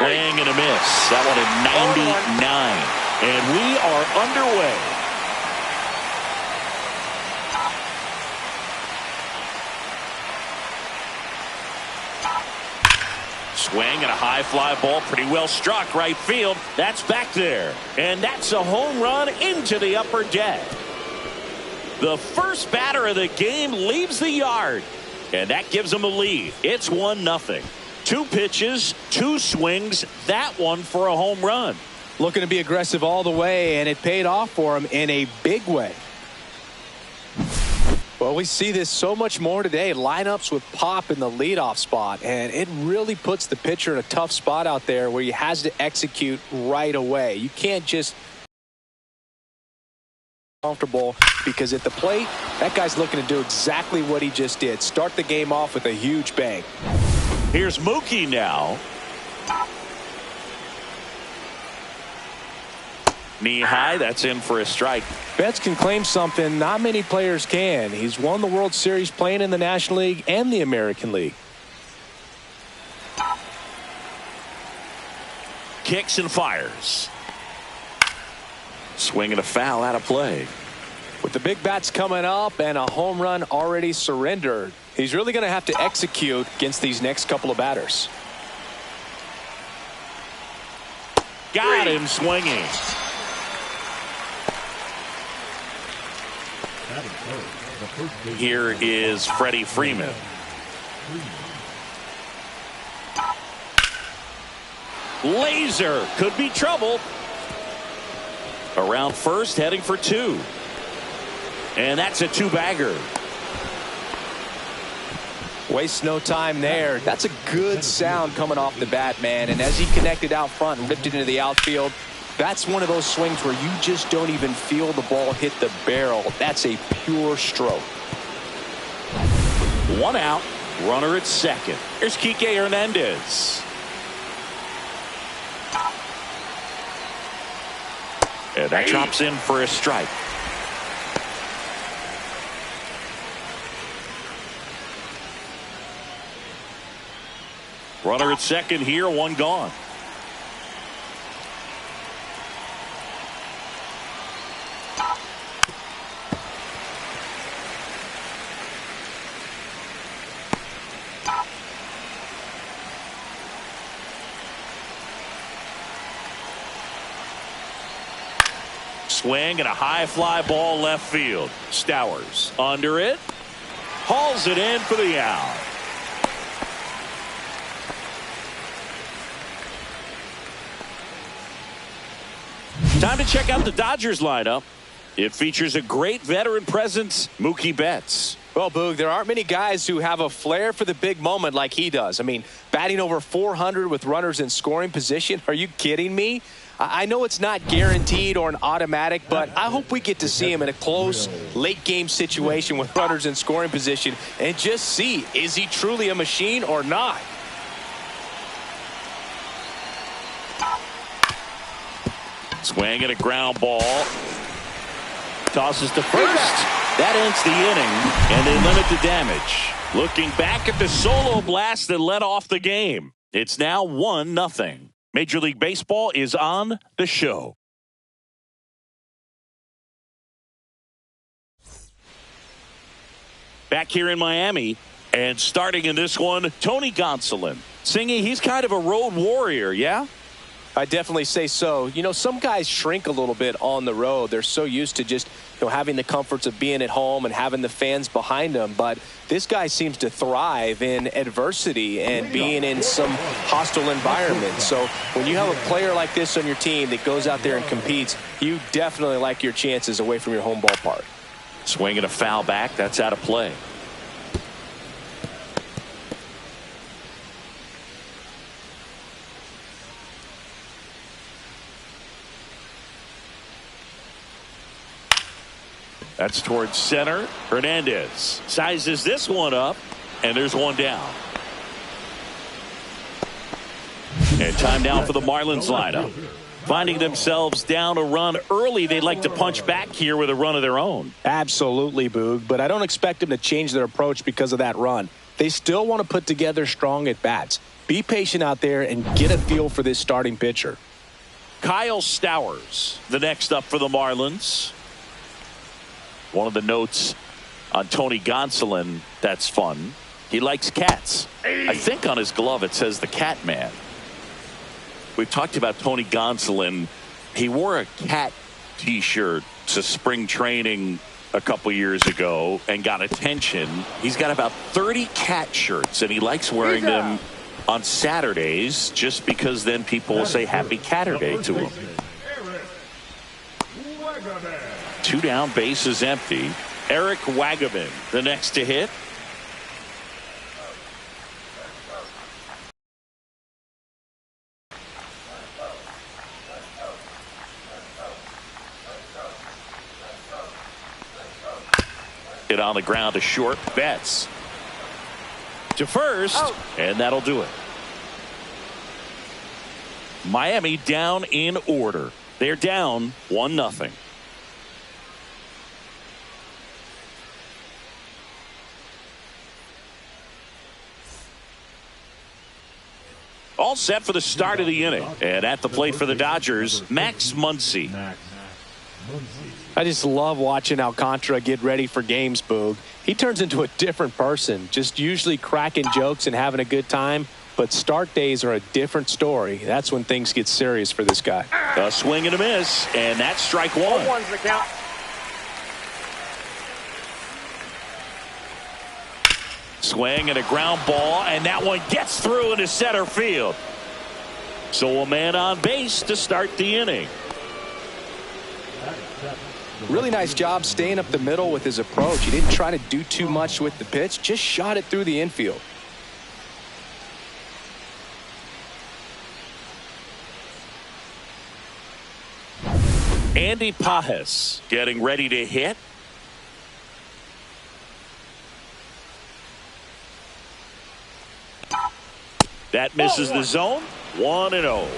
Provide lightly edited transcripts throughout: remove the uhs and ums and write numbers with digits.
Swing and a miss. That one at 99. And we are underway. Swing and a high fly ball, pretty well struck right field. That's back there. And that's a home run into the upper deck. The first batter of the game leaves the yard. And that gives them a lead. It's 1-0. 2 pitches, 2 swings. That one for a home run. Looking to be aggressive all the way, and it paid off for him in a big way. Well, we see this so much more today. Lineups with pop in the leadoff spot, and it really puts the pitcher in a tough spot out there where he has to execute right away. You can't just comfortable, because at the plate, that guy's looking to do exactly what he just did. Start the game off with a huge bang. Here's Mookie now. Knee high, that's in for a strike. Betts can claim something not many players can. He's won the World Series playing in the National League and the American League. Kicks and fires. Swing and a foul out of play. With the big bats coming up and a home run already surrendered, he's really going to have to execute against these next couple of batters. Got him swinging. Here is Freddie Freeman. Laser could be trouble. Around first, heading for 2. And that's a 2-bagger. Waste no time there. That's a good sound coming off the bat, man. And as he connected out front and ripped it into the outfield, that's one of those swings where you just don't even feel the ball hit the barrel. That's a pure stroke. 1 out, runner at second. Here's Kike Hernandez. And that drops in for a strike. Runner at second here, 1 gone. Swing and a high fly ball left field. Stowers under it. Hauls it in for the out. Time to check out the Dodgers lineup. It features a great veteran presence, Mookie Betts. Well, Boog, there aren't many guys who have a flair for the big moment like he does. I mean, batting over 400 with runners in scoring position. Are you kidding me? I know it's not guaranteed or an automatic, but I hope we get to see him in a close, late-game situation with runners in scoring position and just see, is he truly a machine or not? Swing and a ground ball. Tosses to first. That ends the inning, and they limit the damage. Looking back at the solo blast that led off the game. It's now 1-0. Major League Baseball is on the show. Back here in Miami, and starting in this one, Tony Gonsolin. Singy, he's kind of a road warrior, yeah? I definitely say so. You know, some guys shrink a little bit on the road. They're so used to just, having the comforts of being at home and having the fans behind them. But this guy seems to thrive in adversity and being in some hostile environments. So when you have a player like this on your team that goes out there and competes, you definitely like your chances away from your home ballpark. Swinging a foul back. That's out of play. That's towards center. Hernandez sizes this one up, and there's one down. And time now for the Marlins lineup. Finding themselves down a run early, they'd like to punch back here with a run of their own. Absolutely, Boog, but I don't expect them to change their approach because of that run. They still want to put together strong at-bats. Be patient out there and get a feel for this starting pitcher. Kyle Stowers, the next up for the Marlins. One of the notes on Tony Gonsolin that's fun. He likes cats. I think on his glove it says the Cat Man. We've talked about Tony Gonsolin. He wore a cat T-shirt to spring training a couple years ago and got attention. He's got about 30 cat shirts, and he likes wearing them on Saturdays just because then people will say Happy Catterday to him. 2 down, bases empty. Eric Wagaman, the next to hit. Hit on the ground to short. Betts to first, and that'll do it. Miami down in order. They're down 1-0. All set for the start of the inning. And at the plate for the Dodgers, Max Muncy. I just love watching Alcantara get ready for games, Boog. He turns into a different person, just usually cracking jokes and having a good time. But start days are a different story. That's when things get serious for this guy. A swing and a miss, and that's strike one. One's the count. Swing and a ground ball, and that one gets through into center field. So a man on base to start the inning. Really nice job staying up the middle with his approach. He didn't try to do too much with the pitch, just shot it through the infield. Andy Pajes getting ready to hit. That misses the zone. 1-0.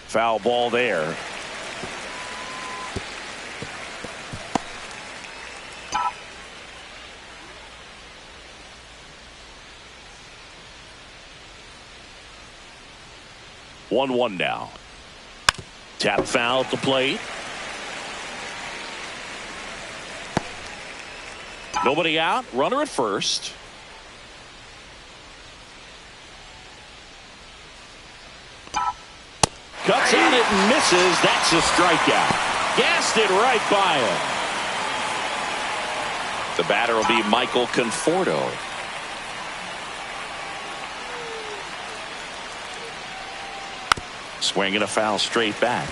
Foul ball there. One now. Tap foul at the plate. Nobody out. Runner at first. Cuts on it and misses. That's a strikeout. Gassed it right by him. The batter will be Michael Conforto. Swinging a foul straight back.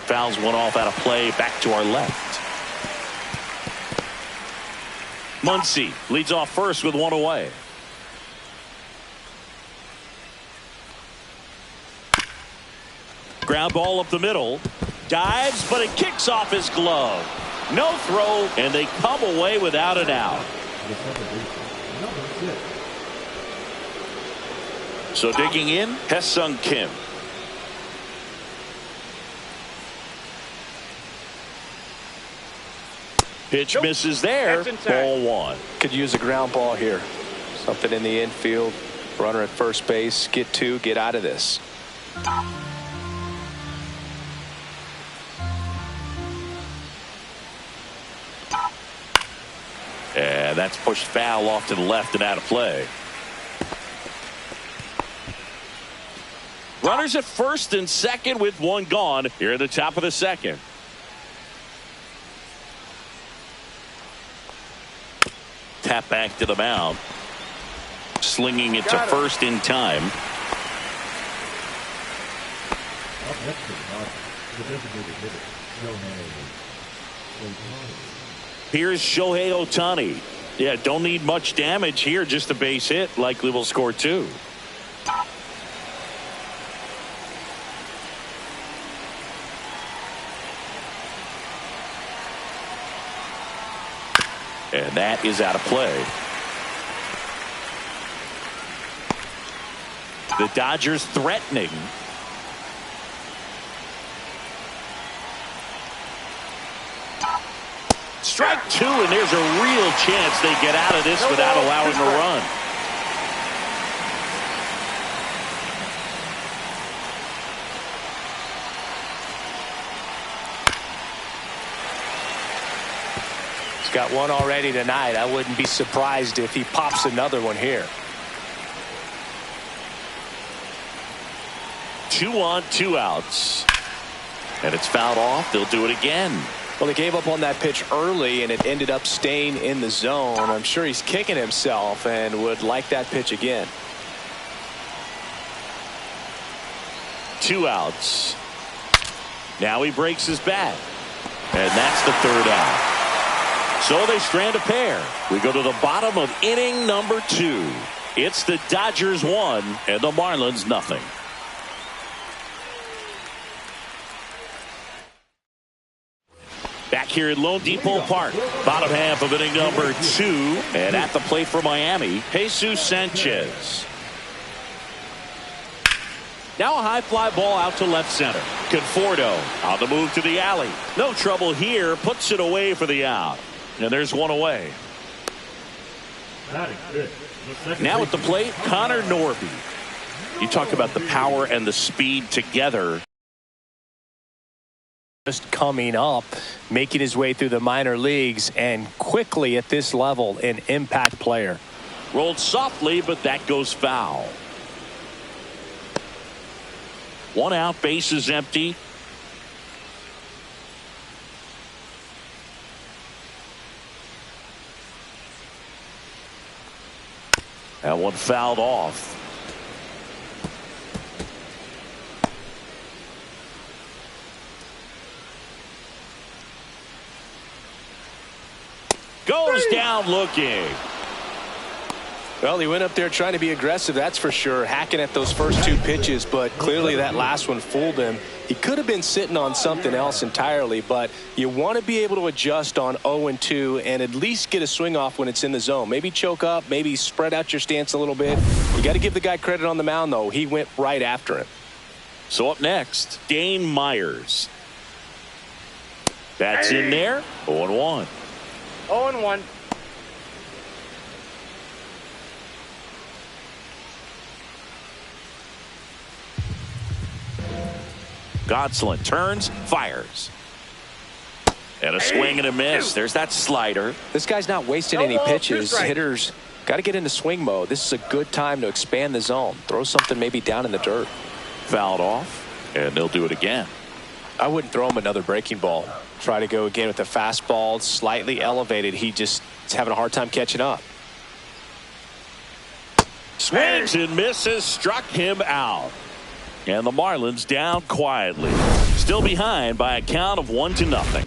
Fouls one off out of play, back to our left. Muncy leads off first with one away. Ground ball up the middle. Dives, but it kicks off his glove. No throw, and they come away without an out. So digging in, Hesung Kim. Pitch misses there. Ball one. Could use a ground ball here. Something in the infield. Runner at first base. Get two. Get out of this. And that's pushed foul off to the left and out of play. Runners at first and second with one gone here at the top of the second. Tap back to the mound. Slinging it to first in time. Here's Shohei Ohtani. Yeah, don't need much damage here. Just a base hit. Likely will score two. And that is out of play. The Dodgers threatening. Strike two, and there's a real chance they get out of this without allowing a run. He's got one already tonight. I wouldn't be surprised if he pops another one here. 2 on, 2 outs. And it's fouled off. They'll do it again. Well, he gave up on that pitch early, and it ended up staying in the zone. I'm sure he's kicking himself and would like that pitch again. 2 outs. Now he breaks his bat. And that's the 3rd out. So they strand a pair. We go to the bottom of inning number 2. It's the Dodgers 1 and the Marlins nothing. Back here at Lone Depot Park, bottom half of inning number 2, and at the plate for Miami, Jesus Sanchez. Now a high fly ball out to left center. Conforto on the move to the alley. No trouble here, puts it away for the out. And there's one away. Now at the plate, Connor Norby. You talk about the power and the speed together. Just coming up, making his way through the minor leagues, and quickly at this level, an impact player. Rolled softly, but that goes foul. 1 out, base is empty. That one fouled off. Goes down looking. Well, he went up there trying to be aggressive, that's for sure, hacking at those first 2 pitches, but clearly that last one fooled him. He could have been sitting on something else entirely, but you want to be able to adjust on 0-2 and at least get a swing off when it's in the zone. Maybe choke up, maybe spread out your stance a little bit. You got to give the guy credit on the mound, though. He went right after him. So up next, Dane Myers. That's in there. 0-1. 0-1. Gonsolin turns, fires. And a swing and a miss. There's that slider. This guy's not wasting any pitches. Hitters got to get into swing mode. This is a good time to expand the zone. Throw something maybe down in the dirt. Fouled off, and they'll do it again. I wouldn't throw him another breaking ball. Try to go again with the fastball, slightly elevated. He just is having a hard time catching up. Swings and misses, struck him out. And the Marlins down quietly. Still behind by a count of 1-0.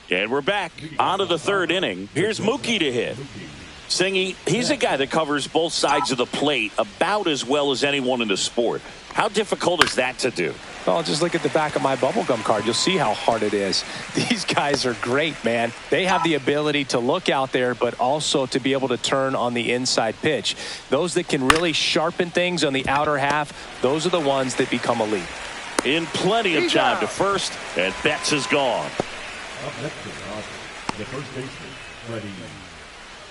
And we're back onto the 3rd inning. Here's Mookie to hit. Singy, he's a guy that covers both sides of the plate about as well as anyone in the sport. How difficult is that to do? Well, just look at the back of my bubblegum card. You'll see how hard it is. These guys are great, man. They have the ability to look out there, but also to be able to turn on the inside pitch. Those that can really sharpen things on the outer half, those are the ones that become elite. In plenty of time to first, and Betts is gone. Up next is the first baseman, Freddie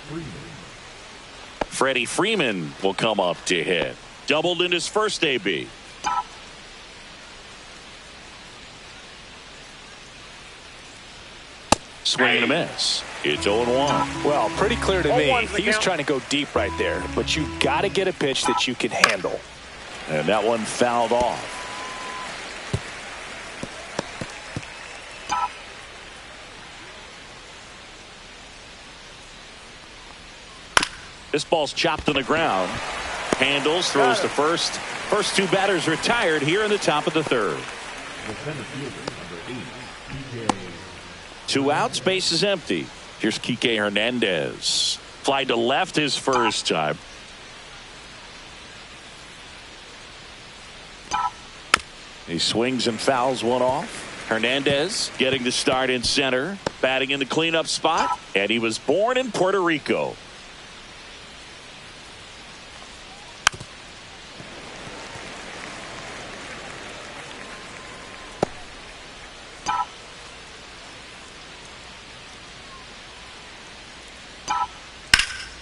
Freeman. Freddie Freeman will come up to hit. Doubled in his first AB. Swing and a miss. It's 0-1. Well, pretty clear to me. He was trying to go deep right there, but you got to get a pitch that you can handle. And that one fouled off. This ball's chopped on the ground. Handles, throws to first. First 2 batters retired here in the top of the 3rd. 2 outs, base is empty. Here's Kike Hernandez. Fly to left his first time. He swings and fouls one off. Hernandez getting the start in center, batting in the cleanup spot, and he was born in Puerto Rico.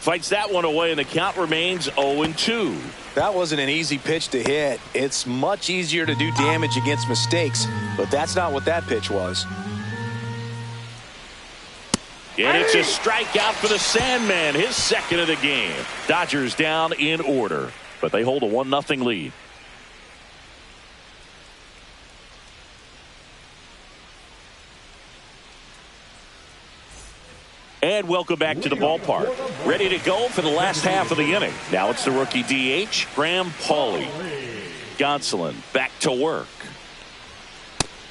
Fights that one away, and the count remains 0-2. That wasn't an easy pitch to hit. It's much easier to do damage against mistakes, but that's not what that pitch was. And it's a strikeout for the Sandman, his second of the game. Dodgers down in order, but they hold a 1-0 lead. And welcome back to the ballpark. Ready to go for the last half of the inning. Now it's the rookie DH, Graham Pauley. Gonsolin back to work.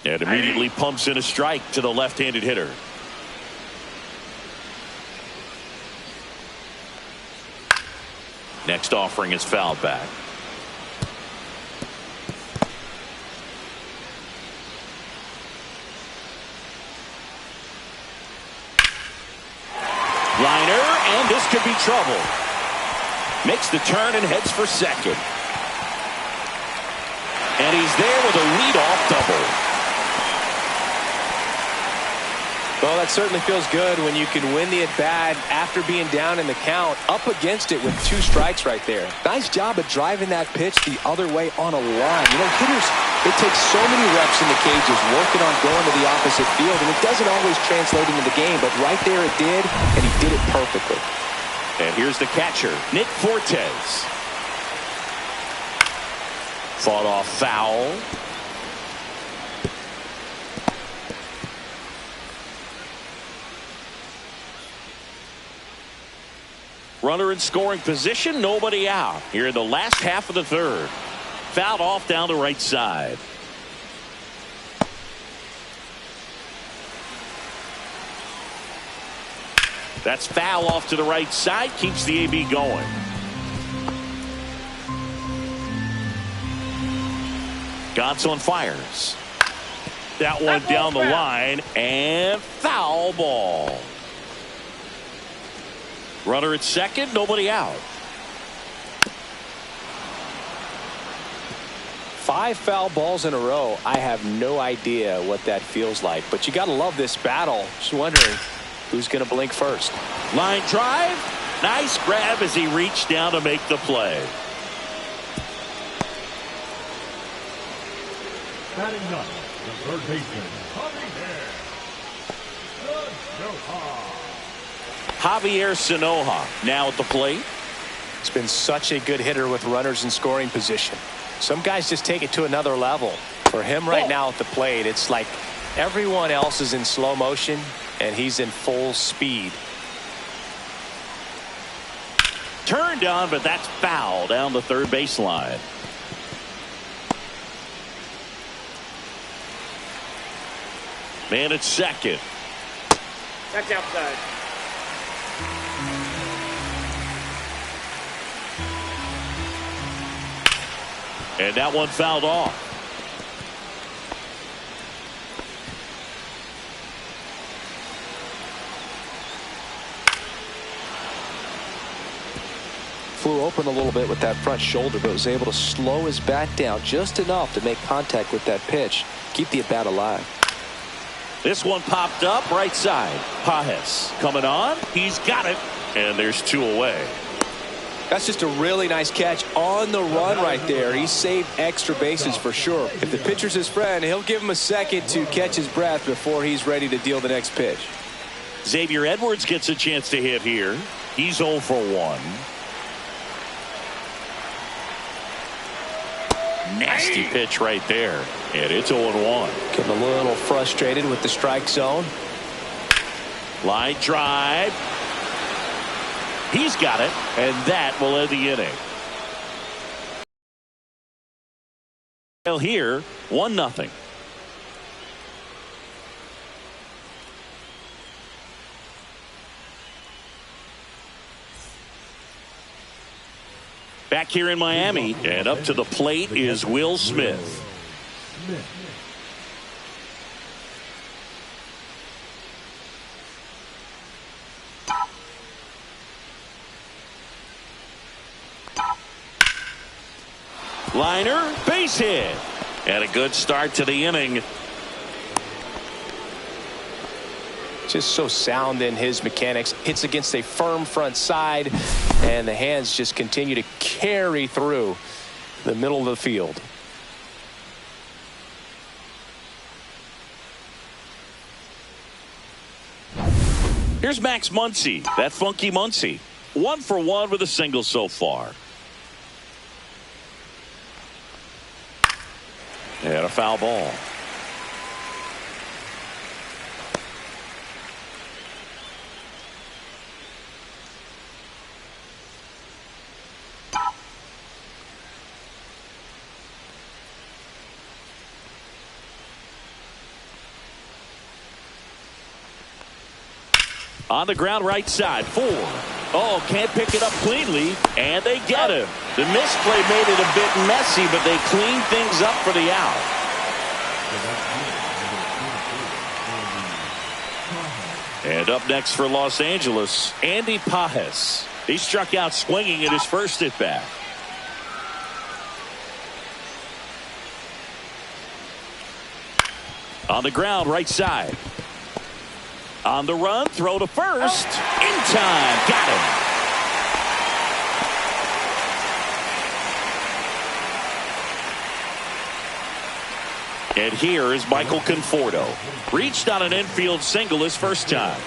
And immediately pumps in a strike to the left-handed hitter. Next offering is fouled back. Liner, and this could be trouble. Makes the turn and heads for second. And he's there with a leadoff double. Well, that certainly feels good when you can win the at-bat after being down in the count, up against it with 2 strikes right there. Nice job of driving that pitch the other way on a line. You know, hitters, it takes so many reps in the cages working on going to the opposite field, and it doesn't always translate into the game, but right there it did, and he did it perfectly. And here's the catcher, Nick Fortes. Fought off foul. Runner in scoring position, nobody out. Here in the last half of the third. Fouled off down the right side. That's foul off to the right side, keeps the AB going. Gonsolin fires. That one down the line, and foul ball. Runner at second, nobody out. 5 foul balls in a row. I have no idea what that feels like, but you got to love this battle. Just wondering who's going to blink first. Line drive. Nice grab as he reached down to make the play. Batting up, the third baseman, Javier Sanoja now at the plate. He's been such a good hitter with runners in scoring position. Some guys just take it to another level. For him right now at the plate, it's like everyone else is in slow motion and he's in full speed. Turned on, but that's foul down the third baseline. Man at second. That's outside. And that one fouled off. Flew open a little bit with that front shoulder, but was able to slow his bat down just enough to make contact with that pitch. Keep the at-bat alive. This one popped up right side. Pajes coming on. He's got it. And there's 2 away. That's just a really nice catch on the run right there. He saved extra bases for sure. If the pitcher's his friend, he'll give him a second to catch his breath before he's ready to deal the next pitch. Xavier Edwards gets a chance to hit here. He's 0 for 1. Nasty pitch right there. And it's 0-1. Getting a little frustrated with the strike zone. Line drive. He's got it, and that will end the inning. Well, here, 1-0. Back here in Miami, and up to the plate is Will Smith. Liner, base hit. And a good start to the inning. Just so sound in his mechanics. Hits against a firm front side, and the hands just continue to carry through the middle of the field. Here's Max Muncy, that funky Muncy. 1 for 1 with a single so far. And a foul ball. On the ground, right side, 4. Oh, can't pick it up cleanly, and they get him. The misplay made it a bit messy, but they clean things up for the out. And up next for Los Angeles, Andy Pages. He struck out swinging at his first at bat. On the ground, right side. On the run, throw to first. In time. Got him. And here is Michael Conforto. Reached on an infield single his first time.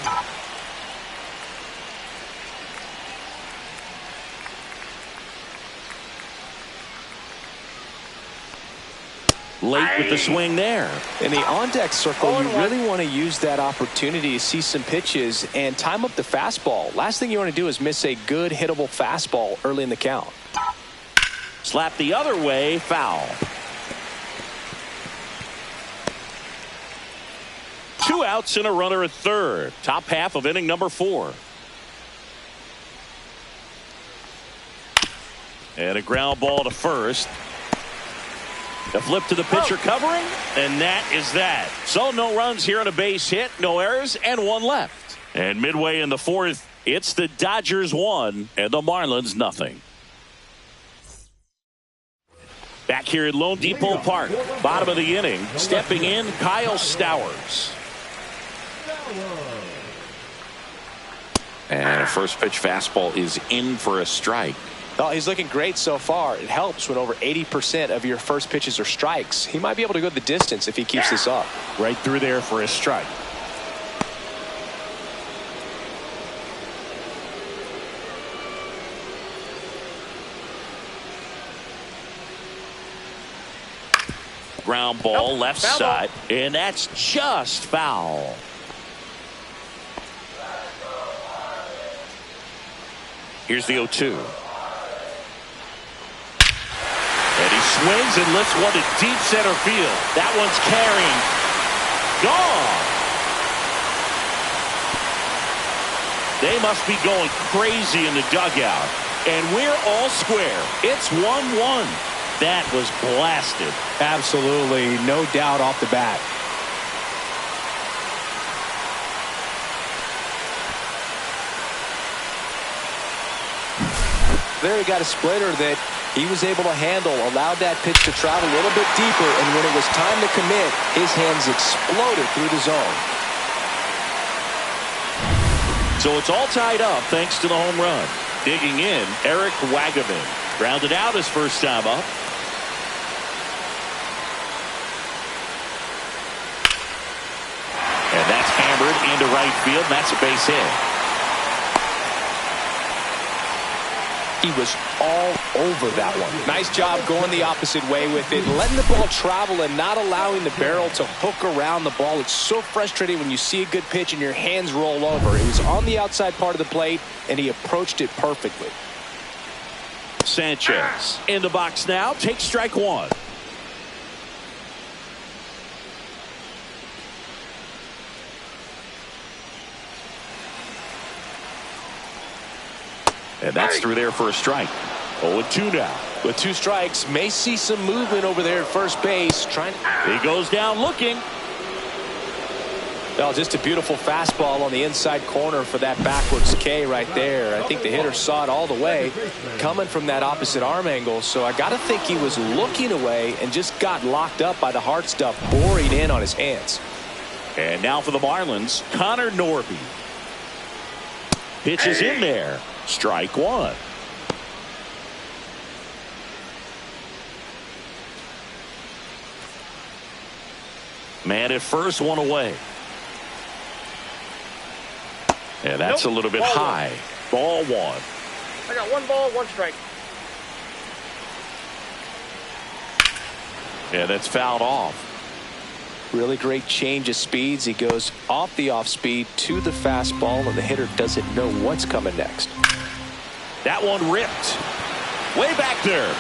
Late with the swing there. In the on-deck circle, you really want to use that opportunity to see some pitches and time up the fastball. Last thing you want to do is miss a good hittable fastball early in the count. Slap the other way, foul. 2 outs and a runner at third. Top half of inning number 4. And a ground ball to first. The flip to the pitcher covering, and that is that. So no runs here on a base hit, no errors, and 1 left. And midway in the 4th, it's the Dodgers 1 and the Marlins nothing. Back here at Lone Depot Park, bottom of the inning, stepping in, Kyle Stowers. And a first pitch fastball is in for a strike. Oh, he's looking great so far. It helps when over 80% of your first pitches are strikes. He might be able to go the distance if he keeps this up. Right through there for a strike. Ground ball left side, and that's just foul. Here's the 0-2. And he swings and lifts one to deep center field. That one's carrying. Gone. They must be going crazy in the dugout. And we're all square. It's 1-1. That was blasted. Absolutely. No doubt off the bat. There he got a splitter that he was able to handle, allowed that pitch to travel a little bit deeper, and when it was time to commit, his hands exploded through the zone. So it's all tied up thanks to the home run. Digging in, Eric Wagaman. Grounded out his first time up. And that's hammered into right field. That's a base hit. He was all over that one. Nice job going the opposite way with it, letting the ball travel and not allowing the barrel to hook around the ball. It's so frustrating when you see a good pitch and your hands roll over. It was on the outside part of the plate, and he approached it perfectly. Sanchez in the box now. Takes strike 1. And that's through there for a strike. 0-2 now. With 2 strikes, may see some movement over there at first base. He goes down looking. Well, just a beautiful fastball on the inside corner for that backwards K right there. I think the hitter saw it all the way coming from that opposite arm angle. So I got to think he was looking away and just got locked up by the hard stuff boring in on his hands. And now for the Marlins, Connor Norby. Pitches in there. Strike 1. Man at first, 1 away. And that's a little bit high. Ball 1. I got 1 ball, 1 strike. And that's fouled off. Really great change of speeds. He goes off the off speed to the fastball, and the hitter doesn't know what's coming next. That one ripped. Way back there.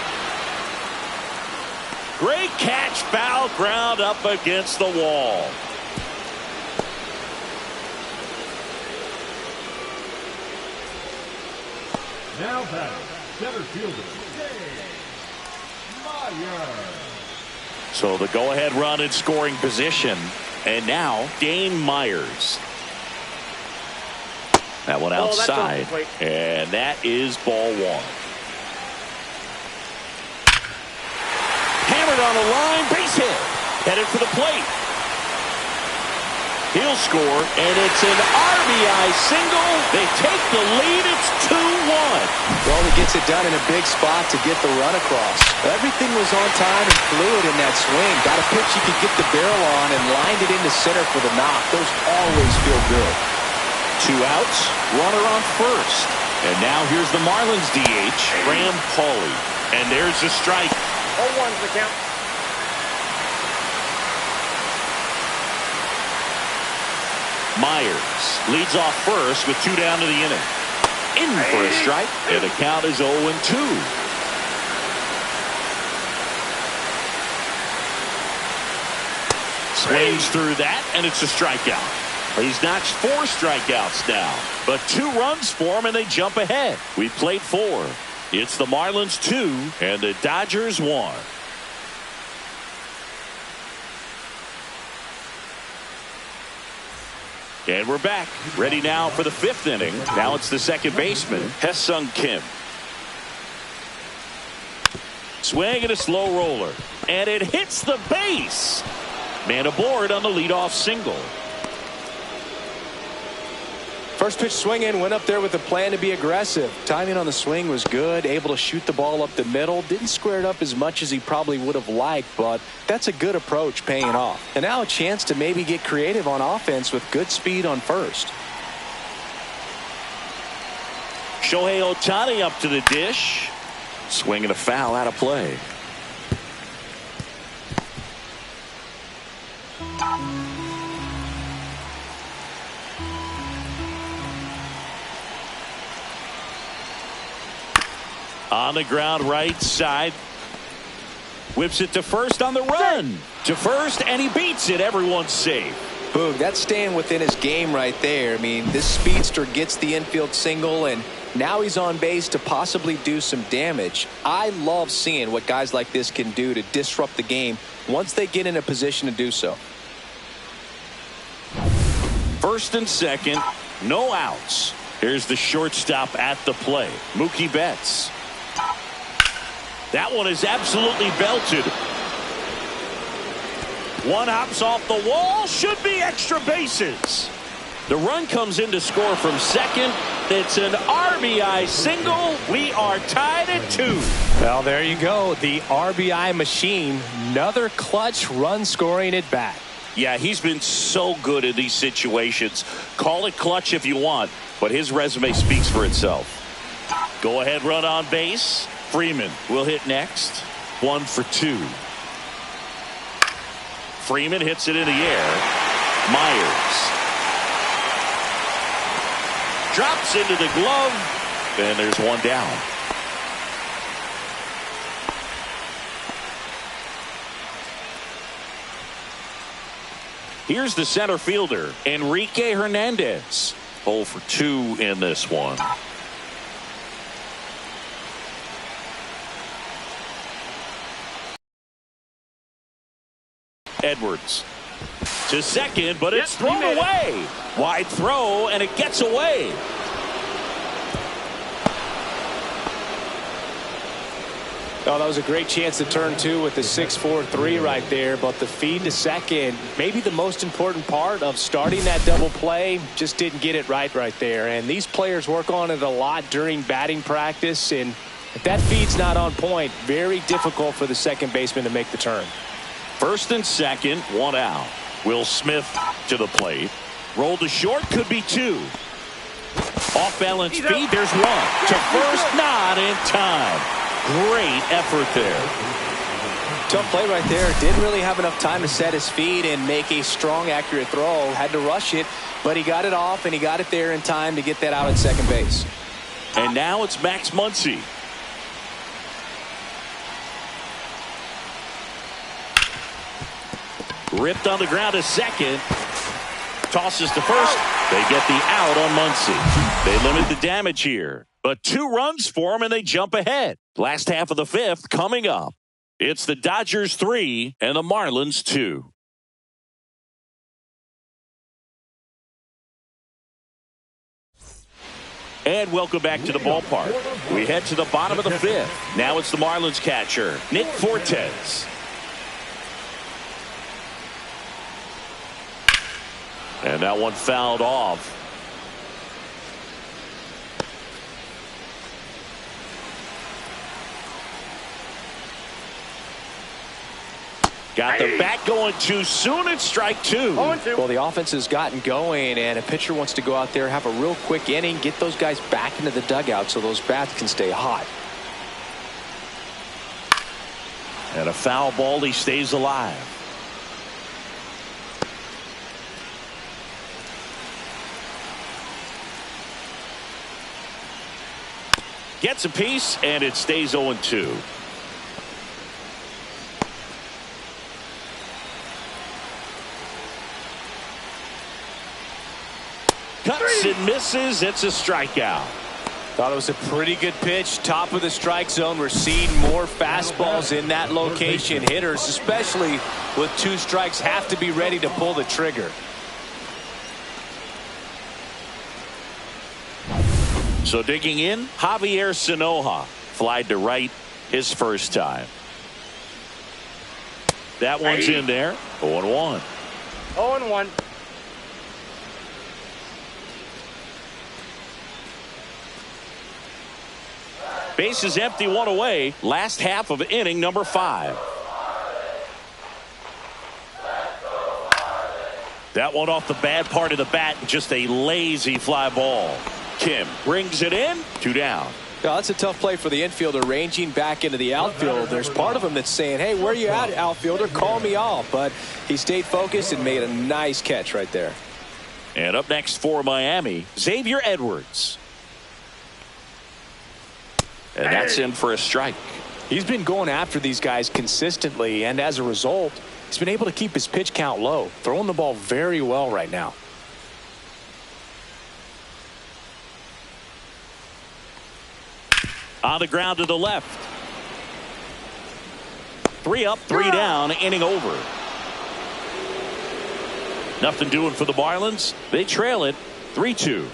Great catch, foul ground up against the wall. Now batting, center fielder, Meyer. So the go-ahead run in scoring position. And now Dane Myers. That one outside. And that is ball 1. Hammered on the line, base hit. Headed for the plate. He'll score, and it's an RBI single. They take the lead. It's 2-1. Well, he gets it done in a big spot to get the run across. Everything was on time and fluid in that swing. Got a pitch he could get the barrel on and lined it into center for the knock. Those always feel good. 2 outs, runner on first. And now here's the Marlins DH, Graham Pauley. And there's the strike. 0-1's the count. Myers leads off first with 2 down to the inning. In for a strike, and the count is 0-2. Swings through that, and it's a strikeout. He's notched 4 strikeouts now, but 2 runs for him, and they jump ahead. We played 4. It's the Marlins 2 and the Dodgers 1. And we're back, ready now for the 5th inning. Now it's the second baseman, Hesung Kim. Swing and a slow roller, and it hits the base. Man aboard on the leadoff single. First pitch swinging, went up there with a plan to be aggressive. Timing on the swing was good, able to shoot the ball up the middle. Didn't square it up as much as he probably would have liked, but that's a good approach paying off. And now a chance to maybe get creative on offense with good speed on first. Shohei Ohtani up to the dish. Swinging a foul out of play. On the ground right side. Whips it to first on the run. To first, and he beats it. Everyone's safe. Boog, that's staying within his game right there. I mean, this speedster gets the infield single, and now he's on base to possibly do some damage. I love seeing what guys like this can do to disrupt the game once they get in a position to do so. First and second, no outs. Here's the shortstop at the plate, Mookie Betts. That one is absolutely belted. One hops off the wall, should be extra bases. The run comes in to score from second. It's an RBI single. We are tied at 2. Well, there you go. The RBI machine. Another clutch run scoring at bat. Yeah, he's been so good in these situations. Call it clutch if you want, but his resume speaks for itself. Go ahead run on base. Freeman will hit next. 1 for 2. Freeman hits it in the air. Myers drops into the glove, and there's 1 down. Here's the center fielder, Enrique Hernandez. 0 for 2 in this one. Edwards to second, but it's thrown away. Wide throw, and it gets away. Oh, that was a great chance to turn two with the 6-4-3 right there, but the feed to second, maybe the most important part of starting that double play, just didn't get it right there. And these players work on it a lot during batting practice, and if that feed's not on point, very difficult for the second baseman to make the turn. First and second, one out. Will Smith to the plate. Roll to short, could be two. Off balance feed, there's one. To first, not in time. Great effort there. Tough play right there. Didn't really have enough time to set his feet and make a strong, accurate throw. Had to rush it, but he got it off, and he got it there in time to get that out at second base. And now it's Max Muncy. Ripped on the ground to second. Tosses to first. They get the out on Muncy. They limit the damage here. But 2 runs for them, and they jump ahead. Last half of the 5th coming up. It's the Dodgers 3 and the Marlins 2. And welcome back to the ballpark. We head to the bottom of the 5th. Now it's the Marlins catcher, Nick Fortes. And that one fouled off. Got the bat going too soon. It's strike 2. Well, the offense has gotten going, and a pitcher wants to go out there, have a real quick inning, get those guys back into the dugout so those bats can stay hot. And a foul ball. He stays alive. Gets a piece, and it stays 0-2. Cuts and misses. It's a strikeout. Thought it was a pretty good pitch. Top of the strike zone. We're seeing more fastballs in that location. Hitters, especially with 2 strikes, have to be ready to pull the trigger. So digging in, Javier Sanoja. Flied to right his first time. That one's in there. 0-1. 0-1. Base is empty, 1 away. Last half of inning number 5. That one off the bad part of the bat. Just a lazy fly ball. Kim brings it in. 2 down. Now, that's a tough play for the infielder, ranging back into the outfield. There's part of him that's saying, hey, where you at, outfielder? Call me off. But he stayed focused and made a nice catch right there. And up next for Miami, Xavier Edwards. And that's in for a strike. He's been going after these guys consistently, and as a result, he's been able to keep his pitch count low, throwing the ball very well right now. On the ground to the left. 3 up, 3 down, inning over. Nothing doing for the Marlins. They trail it 3-2.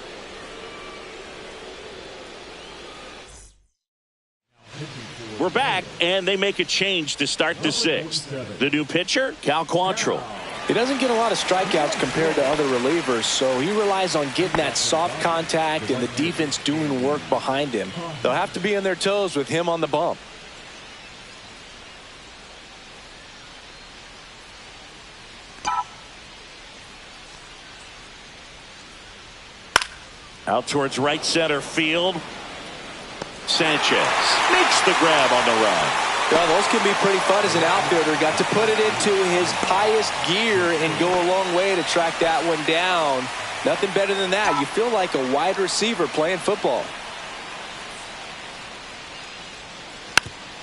We're back, and they make a change to start the 6th. The new pitcher, Cal Quantrill. He doesn't get a lot of strikeouts compared to other relievers, so he relies on getting that soft contact and the defense doing work behind him. They'll have to be on their toes with him on the bump. Out towards right center field. Sanchez makes the grab on the run. Well, those can be pretty fun as an outfielder. Got to put it into his highest gear and go a long way to track that one down. Nothing better than that. You feel like a wide receiver playing football.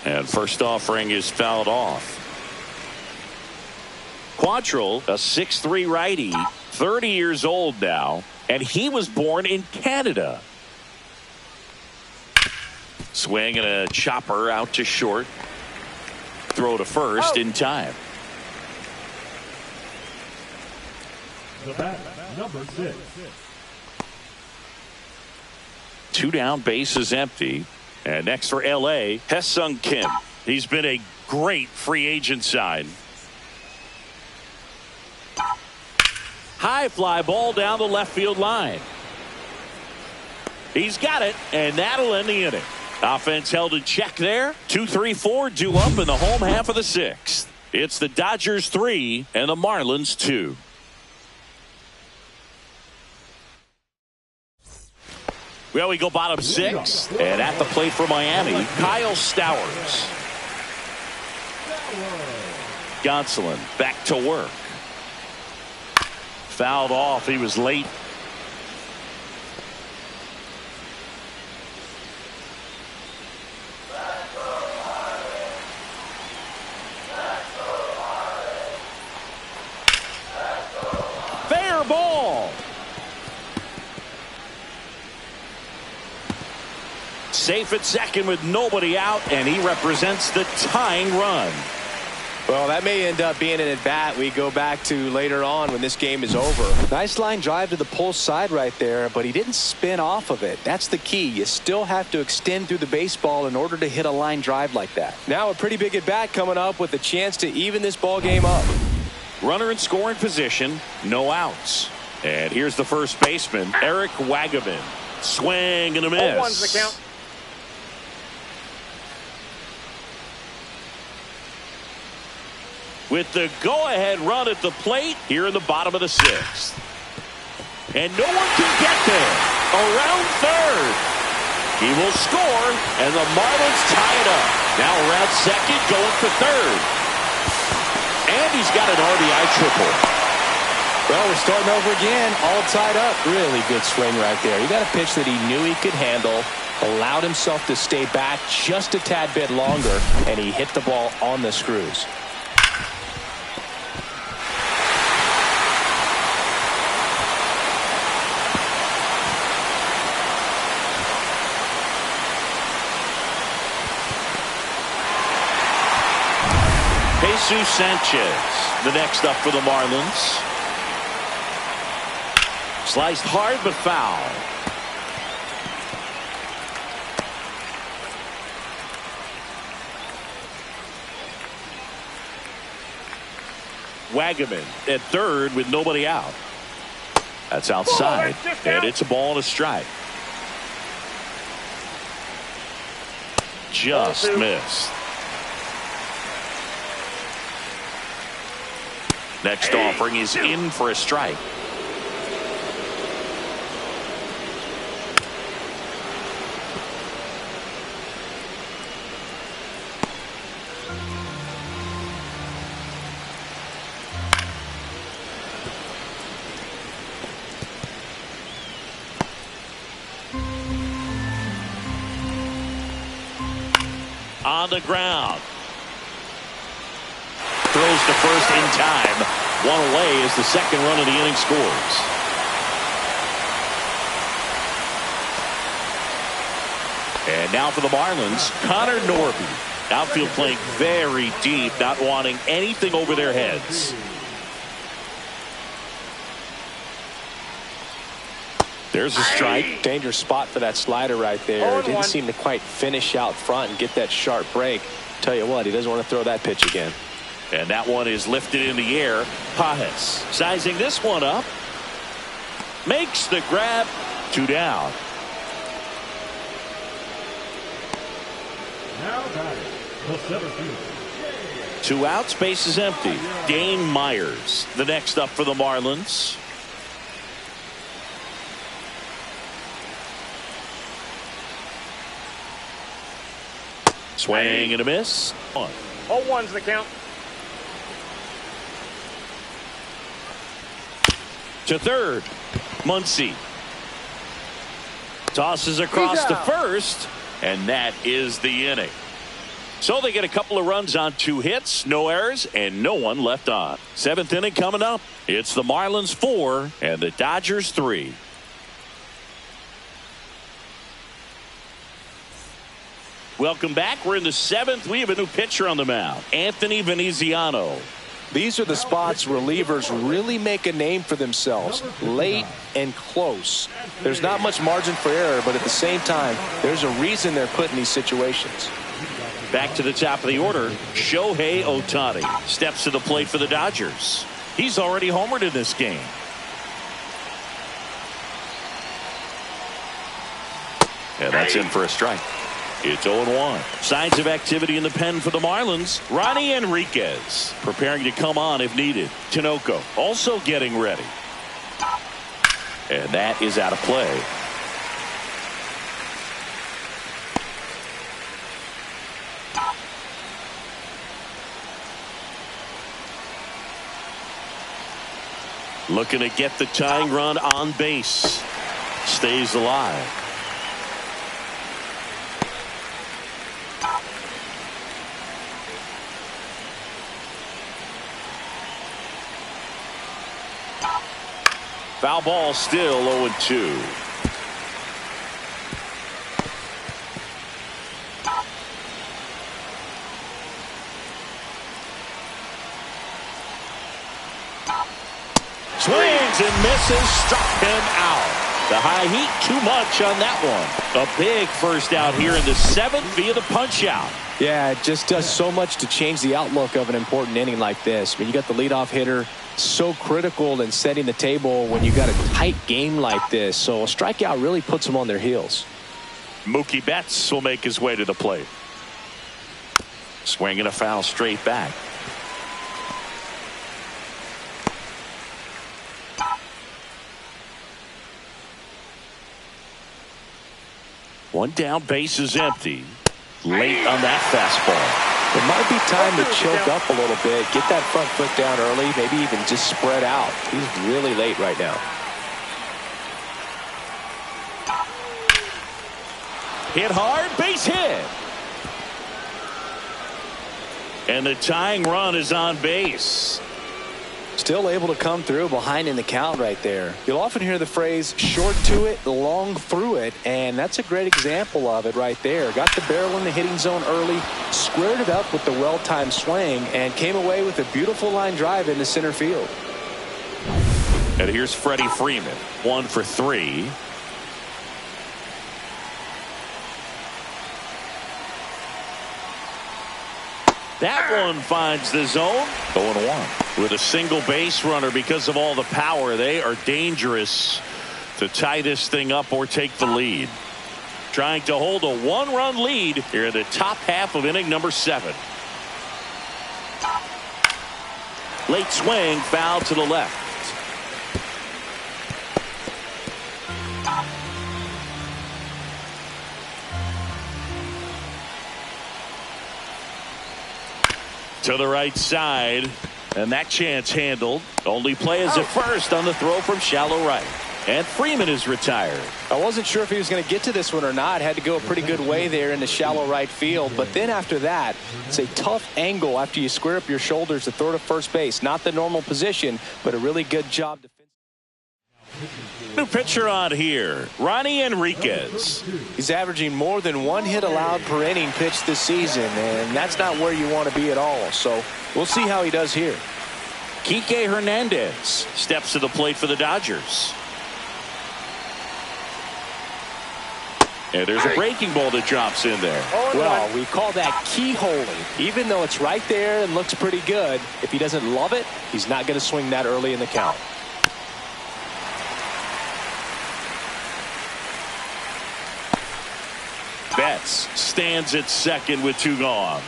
And first offering is fouled off. Quantrill, a 6'3" righty, 30 years old now, and he was born in Canada. Swing and a chopper out to short. Throw to first in time. the batter, number 6. 2 down, bases empty. And next for L.A., Hye-Sung Kim. He's been a great free agent sign. High fly ball down the left field line. He's got it, and that'll end the inning. Offense held in check there. 2-3-4 due up in the home half of the 6th. It's the Dodgers 3 and the Marlins 2. Well, we go bottom 6, and at the plate for Miami, Kyle Stowers. Gonsolin back to work. Fouled off. He was late. Fair ball. Safe at second with nobody out, and he represents the tying run. Well, that may end up being an at-bat we go back to later on when this game is over. Nice line drive to the pull side right there, but he didn't spin off of it. That's the key. You still have to extend through the baseball in order to hit a line drive like that. Now a pretty big at-bat coming up with a chance to even this ball game up. Runner in scoring position, no outs. And here's the first baseman, Eric Wagaman. Swing and a miss. 0-1's the count. With the go-ahead run at the plate here in the bottom of the 6th. And no one can get there. Around third. He will score, and the Marlins tie it up. Now around second, going for third. And he's got an RBI triple. Well, we're starting over again, all tied up. Really good swing right there. He got a pitch that he knew he could handle, allowed himself to stay back just a tad bit longer, and he hit the ball on the screws. Jesus Sanchez, the next up for the Marlins. Sliced hard but foul. Wagaman at third with nobody out. That's outside, and it's a ball and a strike. Just missed. Next offering is in for a strike. On the ground. Throws to first in time. One away as the second run of the inning scores. And now for the Marlins, Connor Norby. Outfield playing very deep, not wanting anything over their heads. There's a strike. Dangerous spot for that slider right there. Didn't seem to quite finish out front and get that sharp break. Tell you what, he doesn't want to throw that pitch again. And that one is lifted in the air. Pajes sizing this one up. Makes the grab. 2 down. Now batting, the center fielder. 2 outs, base is empty. Dane Myers, the next up for the Marlins. Swing and a miss. 0-1's the count. To third, Muncy tosses across to first, and that is the inning. So they get a couple of runs on 2 hits, no errors, and no one left on. 7th inning coming up. It's the Marlins 4 and the Dodgers 3. Welcome back. We're in the 7th. We have a new pitcher on the mound, Anthony Veneziano. These are the spots relievers really make a name for themselves, late and close. There's not much margin for error, but at the same time, there's a reason they're put in these situations. Back to the top of the order, Shohei Ohtani steps to the plate for the Dodgers. He's already homered in this game. And that's in for a strike. It's 0-1. Signs of activity in the pen for the Marlins. Ronnie Enriquez preparing to come on if needed. Tinoco also getting ready. And that is out of play. Looking to get the tying run on base. Stays alive. Foul ball, still 0-2. Swings and misses, struck him out. The high heat, too much on that one. A big first out here in the 7th via the punch out. Yeah, it just does so much to change the outlook of an important inning like this. When you got the leadoff hitter, so critical in setting the table when you got a tight game like this. So a strikeout really puts them on their heels. Mookie Betts will make his way to the plate. Swinging a foul straight back. One down, base is empty. Late on that fastball. It might be time to choke up a little bit, get that front foot down early, maybe even just spread out. He's really late right now. Hit hard, base hit. And the tying run is on base. Still able to come through behind in the count right there. You'll often hear the phrase short to it, long through it, and that's a great example of it right there. Got the barrel in the hitting zone early, squared it up with the well-timed swing, and came away with a beautiful line drive into center field. And here's Freddie Freeman, 1 for 3. That one finds the zone. 0-1. With a single base runner, because of all the power, they are dangerous to tie this thing up or take the lead. Trying to hold a 1-run lead here in the top half of inning number 7. Late swing, foul to the left. To the right side, and that chance handled. Only play is at first on the throw from shallow right. And Freeman is retired. I wasn't sure if he was going to get to this one or not. Had to go a pretty good way there in the shallow right field. But then after that, it's a tough angle after you square up your shoulders to throw to first base. Not the normal position, but a really good job. New pitcher on here, Ronnie Enriquez. He's averaging more than 1 hit allowed per inning pitched this season, and that's not where you want to be at all. So we'll see how he does here. Kike Hernandez steps to the plate for the Dodgers. And there's a breaking ball that drops in there. Well, we call that keyholing. Even though it's right there and looks pretty good, if he doesn't love it, he's not going to swing that early in the count. Betts stands at second with 2 gone.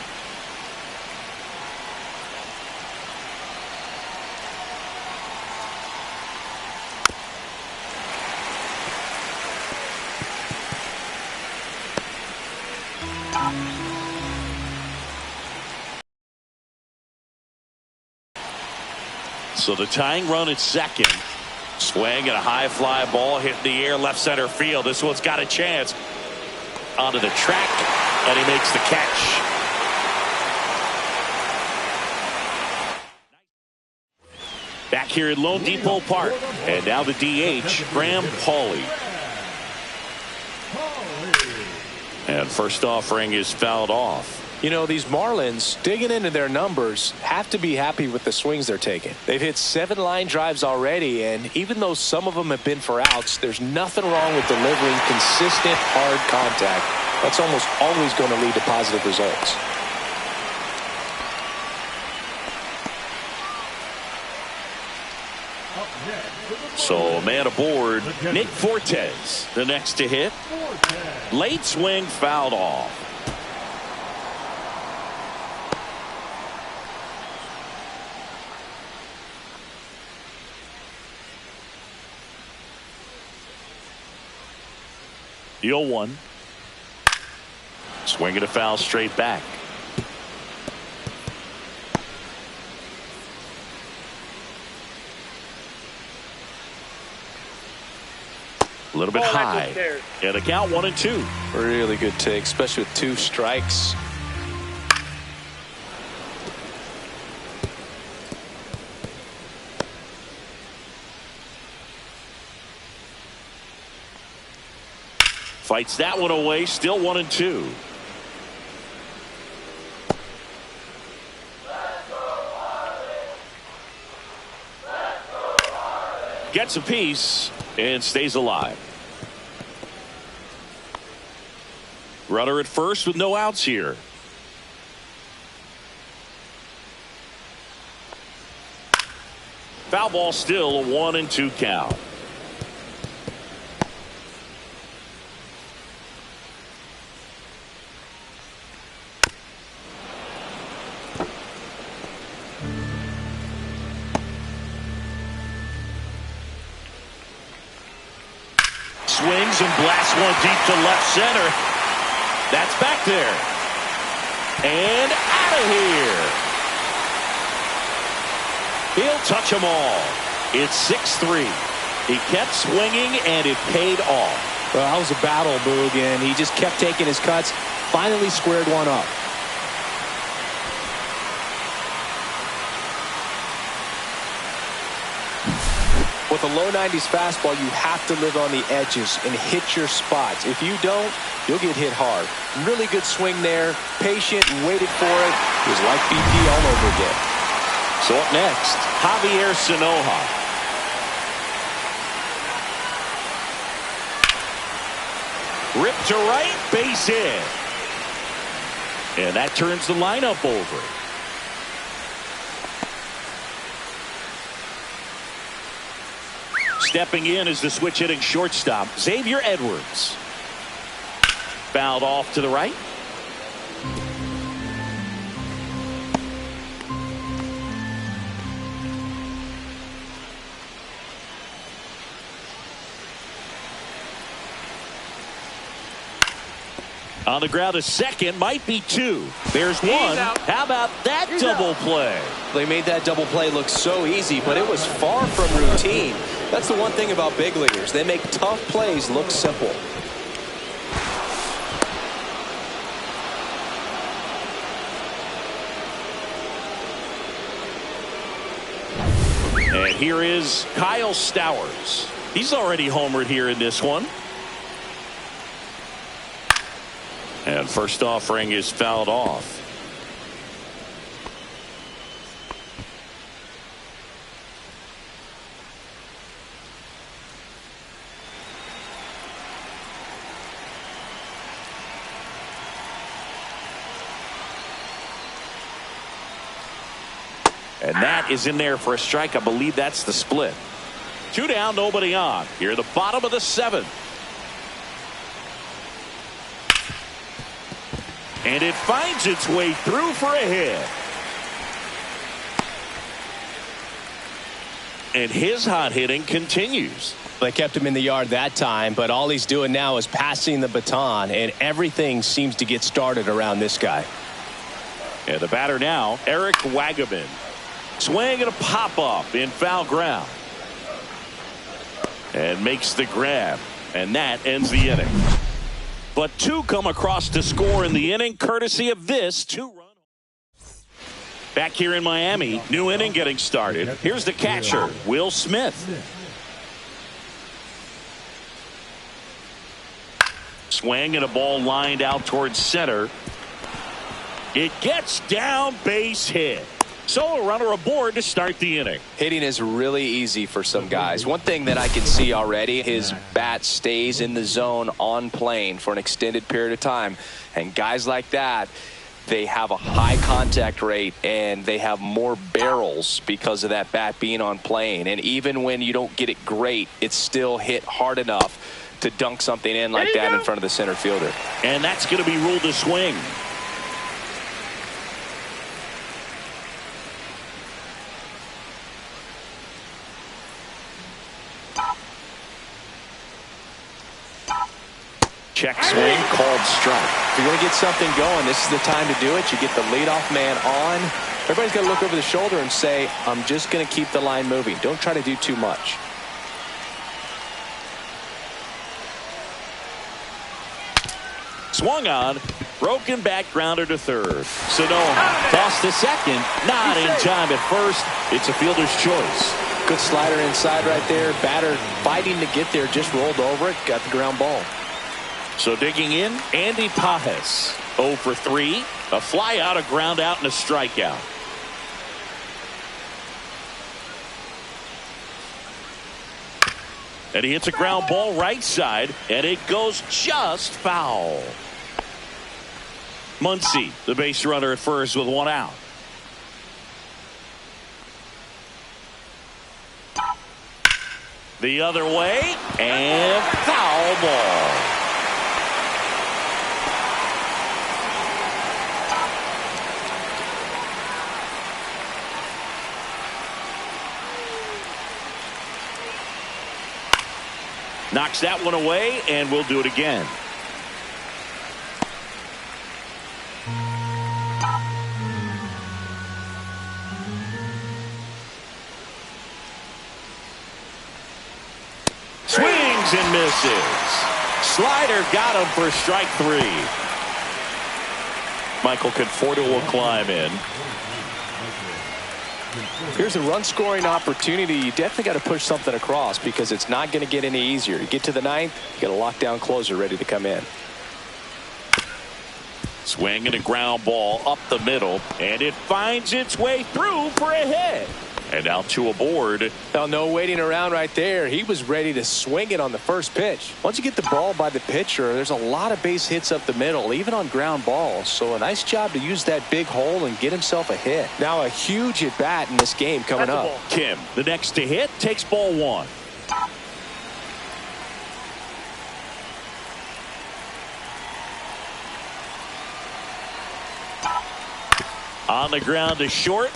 So the tying run at second. Swing and a high fly ball hit in the air left center field. This one's got a chance. Onto the track, and he makes the catch. Back here at Lone Depot Park, and now the DH, Graham Pauley. And first offering is fouled off. You know, these Marlins, digging into their numbers, have to be happy with the swings they're taking. They've hit 7 line drives already, and even though some of them have been for outs, there's nothing wrong with delivering consistent, hard contact. That's almost always going to lead to positive results. So a man aboard, Nick Fortes, the next to hit. Late swing fouled off. The 0-1. Swinging a foul straight back. A little bit high. And a count 1-2. Really good take, especially with 2 strikes. Fights that one away, still 1-2. Gets a piece and stays alive. Runner at first with no outs here. Foul ball, still a 1-2 count. Swings and blasts one deep to left center. That's back there. And out of here. He'll touch them all. It's 6-3. He kept swinging and it paid off. Well, that was a battle, Boog, and he just kept taking his cuts. Finally squared one up. With a low 90s fastball, you have to live on the edges and hit your spots. If you don't, you'll get hit hard. Really good swing there. Patient and waited for it. It was like BP all over again. So up next, Javier Sanoja. Rip to right, base hit. And that turns the lineup over. Stepping in is the switch hitting shortstop, Xavier Edwards. Fouled off to the right. On the ground, a second, might be 2. There's one. How about that double play? They made that double play look so easy, but it was far from routine. That's the one thing about big leaguers. They make tough plays look simple. And here is Kyle Stowers. He's already homered here in this one. And first offering is fouled off. And that is in there for a strike. I believe that's the split. 2 down, nobody on. Here at the bottom of the 7th. And it finds its way through for a hit. And his hot hitting continues. They kept him in the yard that time, but all he's doing now is passing the baton, and everything seems to get started around this guy. And the batter now, Eric Wagaman. Swing and a pop-up in foul ground. And makes the grab. And that ends the inning. But 2 come across to score in the inning, courtesy of this 2-run. Back here in Miami, new inning getting started. Here's the catcher, Will Smith. Swing and a ball lined out towards center. It gets down, base hit. So a runner aboard to start the inning. Hitting is really easy for some guys. One thing that I can see already, his bat stays in the zone on plane for an extended period of time. And guys like that, they have a high contact rate and they have more barrels because of that bat being on plane. And even when you don't get it great, it's still hit hard enough to dunk something in like that in front of the center fielder. And that's going to be ruled a swing. Check swing, called strike. If you're going to get something going, this is the time to do it. You get the leadoff man on. Everybody's got to look over the shoulder and say, I'm just going to keep the line moving. Don't try to do too much. Swung on, broken back grounder to third. Sano toss to second, not in time at first. It's a fielder's choice. Good slider inside right there. Batter fighting to get there, just rolled over it, got the ground ball. So digging in, Andy Pajes, 0 for 3, a fly out, a ground out, and a strikeout. And he hits a ground ball right side, and it goes just foul. Muncy, the base runner at first with one out. The other way, and foul ball. Knocks that one away, and we'll do it again. Swings and misses. Slider got him for strike 3. Michael Conforto will climb in. Here's a run scoring opportunity. You definitely got to push something across because it's not going to get any easier. You get to the ninth, you got a lockdown closer ready to come in. Swing and a ground ball up the middle, and it finds its way through for a hit. And now 2 aboard. Now, no waiting around right there. He was ready to swing it on the first pitch. Once you get the ball by the pitcher, there's a lot of base hits up the middle, even on ground balls. So a nice job to use that big hole and get himself a hit. Now a huge at bat in this game coming up. Kim, the next to hit, takes ball 1. On the ground to short.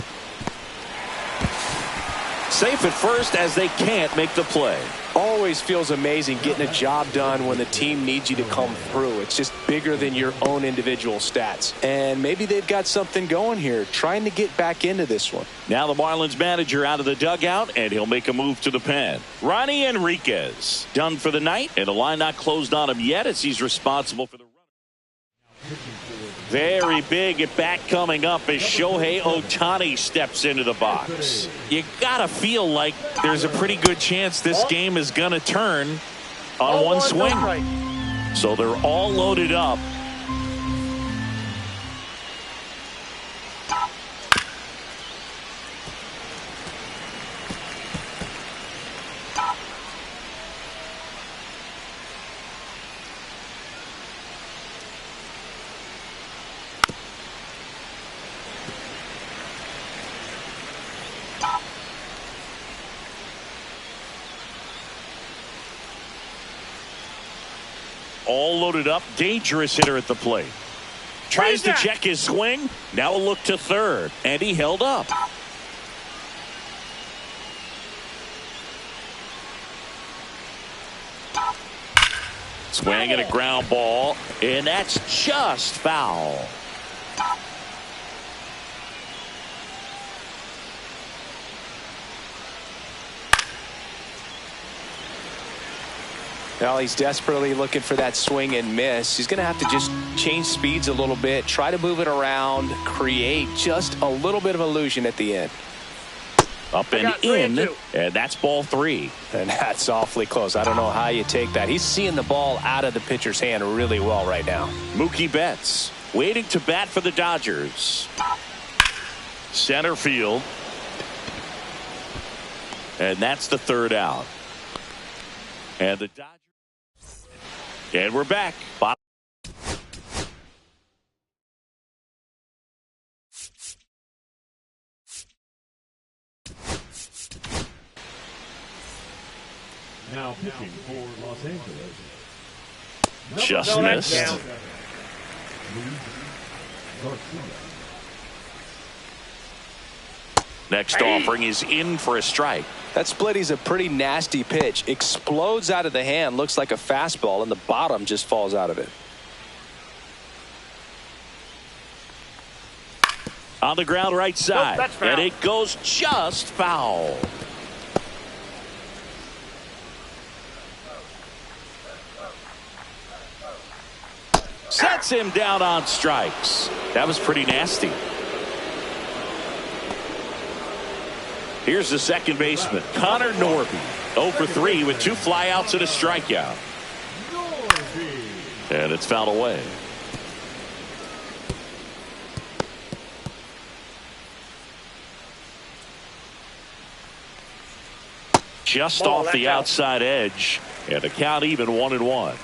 Safe at first as they can't make the play. Always feels amazing getting a job done when the team needs you to come through. It's just bigger than your own individual stats. And maybe they've got something going here, trying to get back into this one. Now the Marlins manager out of the dugout, and he'll make a move to the pen. Ronnie Enriquez done for the night, and the line not closed on him yet as he's responsible for the run. Very big at bat coming up as Shohei Ohtani steps into the box. You gotta feel like there's a pretty good chance this game is gonna turn on one swing. So they're all loaded up. All loaded up, dangerous hitter at the plate. Tries to check his swing. Now a look to third, and he held up. Swing and a ground ball, and that's just foul. Well, he's desperately looking for that swing and miss. He's going to have to just change speeds a little bit, try to move it around, create just a little bit of illusion at the end. Up and in, and that's ball 3. And that's awfully close. I don't know how you take that. He's seeing the ball out of the pitcher's hand really well right now. Mookie Betts waiting to bat for the Dodgers. Center field. And that's the third out. And the Dodgers. And we're back. Now pitching for Los Angeles. Just missed. Next offering is in for a strike. That splitty's a pretty nasty pitch. Explodes out of the hand. Looks like a fastball, and the bottom just falls out of it. On the ground right side. Nope, and it goes just foul. Sets him down on strikes. That was pretty nasty. Here's the second baseman, Connor Norby. 0 for 3 with 2 flyouts and a strikeout. And it's fouled away. Just off the outside edge. And the count even 1-1.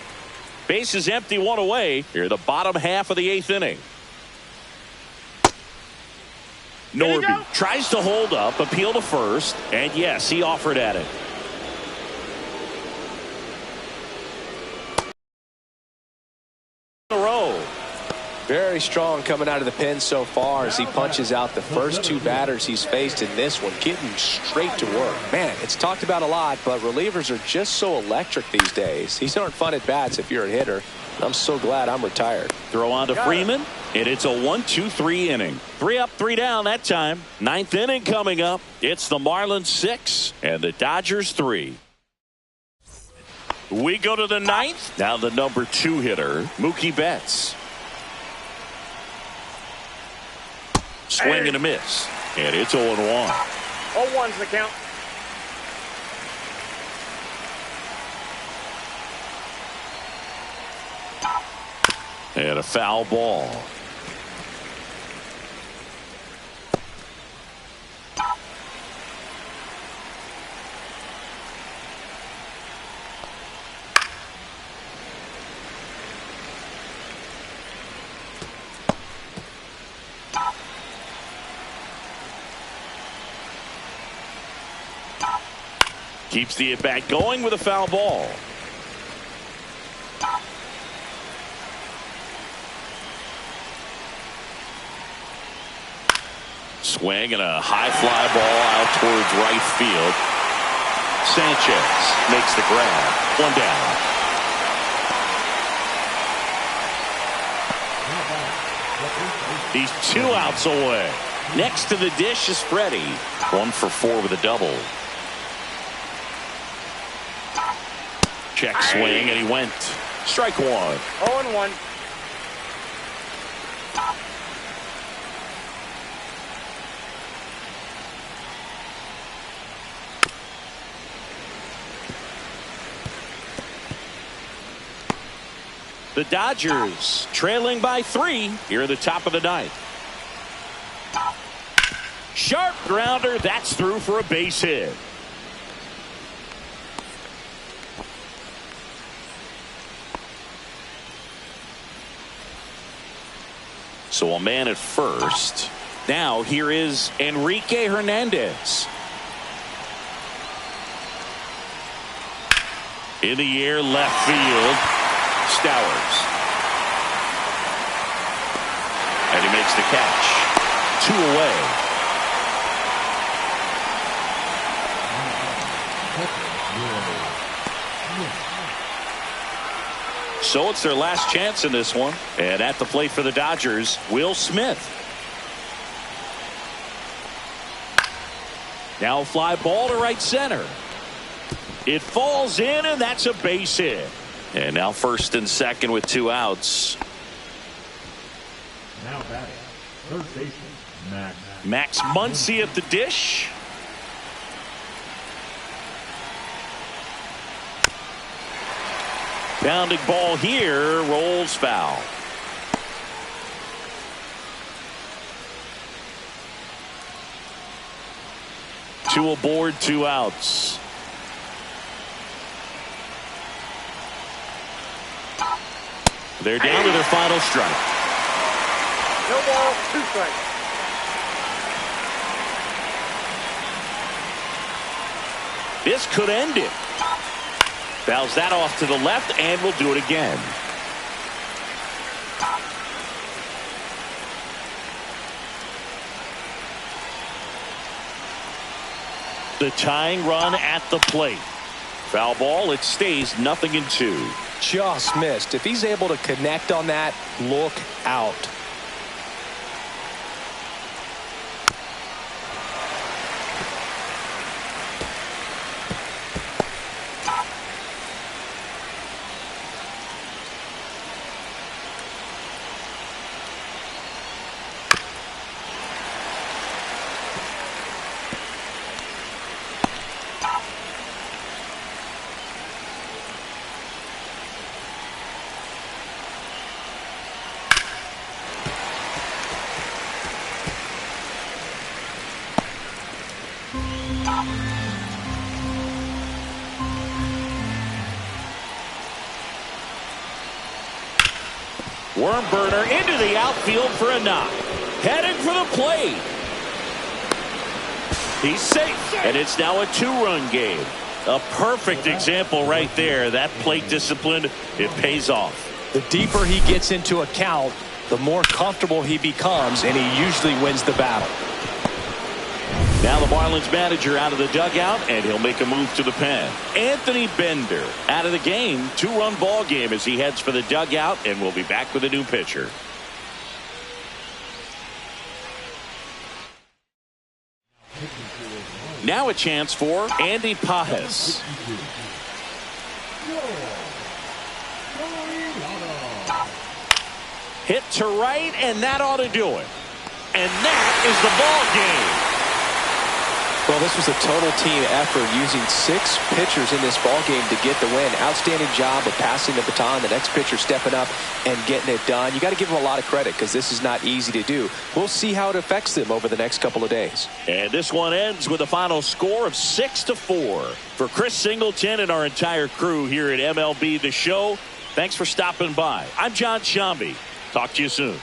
Base is empty, 1 away. Here, the bottom half of the 8th inning. Norby tries to hold up, appeal to first, and yes, he offered at it. Very strong coming out of the pen so far as he punches out the first 2 batters he's faced in this one, getting straight to work. Man, it's talked about a lot, but relievers are just so electric these days. These aren't fun at bats if you're a hitter. I'm so glad I'm retired. Throw on to Freeman, and it's a 1-2-3 inning. 3 up, 3 down that time. 9th inning coming up. It's the Marlins 6 and the Dodgers 3. We go to the 9th. Now the number 2 hitter, Mookie Betts. Swing and a miss. And it's 0-1. 0-1's the count. And a foul ball. Keeps the at-bat going with a foul ball. Swing and a high fly ball out towards right field. Sanchez makes the grab. 1 down. He's 2 outs away. Next to the dish is Freddie. 1 for 4 with a double. Check swing, and he went. Strike 1. 0-1. The Dodgers trailing by 3 here at the top of the 9th. Sharp grounder. That's through for a base hit. So a man at first. Now here is Enrique Hernandez. In the air, left field. Stowers. And he makes the catch. 2 away. So it's their last chance in this one. And at the plate for the Dodgers, Will Smith. Now a fly ball to right center. It falls in, and that's a base hit. And now first and second with 2 outs. Now batting, third baseman, Max Muncy at the dish. Pounding ball here, rolls foul. Two aboard, 2 outs. They're down to their final strike. No ball, 2 strikes. This could end it. Fouls that off to the left, and will do it again. The tying run at the plate. Foul ball, it stays 0-2. Just missed. If he's able to connect on that, look out. Worm burner into the outfield for a knock. Headed for the plate. He's safe, and it's now a 2-run game. A perfect example right there. That plate discipline, it pays off. The deeper he gets into a count, the more comfortable he becomes, and he usually wins the battle. Now the Marlins manager out of the dugout, and he'll make a move to the pen. Anthony Bender out of the game. 2-run ball game as he heads for the dugout, and we'll be back with a new pitcher. Now a chance for Andy Pajes. Hit to right, and that ought to do it. And that is the ball game. Well, this was a total team effort, using 6 pitchers in this ball game to get the win. Outstanding job of passing the baton. The next pitcher stepping up and getting it done. You got to give them a lot of credit because this is not easy to do. We'll see how it affects them over the next couple of days. And this one ends with a final score of 6-4. For Chris Singleton and our entire crew here at MLB The Show, thanks for stopping by. I'm John Shambi. Talk to you soon.